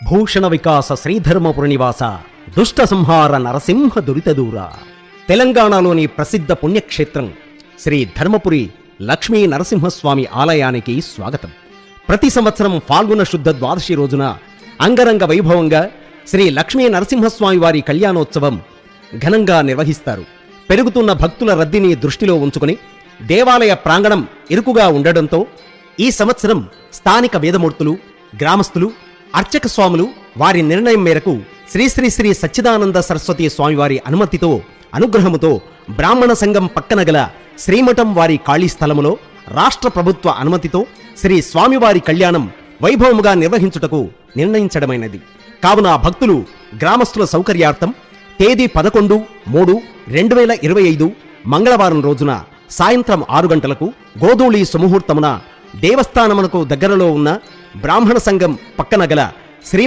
భూషణ వికాస శ్రీధర్మపురి నివాస దుష్ట సంహార నరసింహ దురితదూర. తెలంగాణలోని ప్రసిద్ధ పుణ్యక్షేత్రం శ్రీ ధర్మపురి లక్ష్మీ నరసింహస్వామి ఆలయానికి స్వాగతం. ప్రతి సంవత్సరం ఫాల్గుణ శుద్ధ ద్వాదశి రోజున అంగరంగ వైభవంగా శ్రీ లక్ష్మీ నరసింహస్వామి వారి కళ్యాణోత్సవం ఘనంగా నిర్వహిస్తారు. పెరుగుతున్న భక్తుల రద్దీని దృష్టిలో ఉంచుకుని దేవాలయ ప్రాంగణం ఇరుకుగా ఉండడంతో ఈ సంవత్సరం స్థానిక వేదమూర్తులు, గ్రామస్తులు, అర్చక స్వాములు వారి నిర్ణయం మేరకు శ్రీ శ్రీ శ్రీ సచ్చిదానంద సరస్వతి స్వామివారి అనుమతితో, అనుగ్రహముతో బ్రాహ్మణ సంఘం పక్కన గల శ్రీమఠం వారి ఖాళీ స్థలములో రాష్ట్ర ప్రభుత్వ అనుమతితో శ్రీ స్వామివారి కళ్యాణం వైభవముగా నిర్వహించుటకు నిర్ణయించడమైనది. కావున భక్తులు, గ్రామస్తుల సౌకర్యార్థం తేదీ 11/3/2025 మంగళవారం రోజున సాయంత్రం 6 గంటలకు గోధూళి సుముహూర్తమున దేవస్థానమునకు దగ్గరలో ఉన్న బ్రాహ్మణ సంఘం పక్కన గల శ్రీ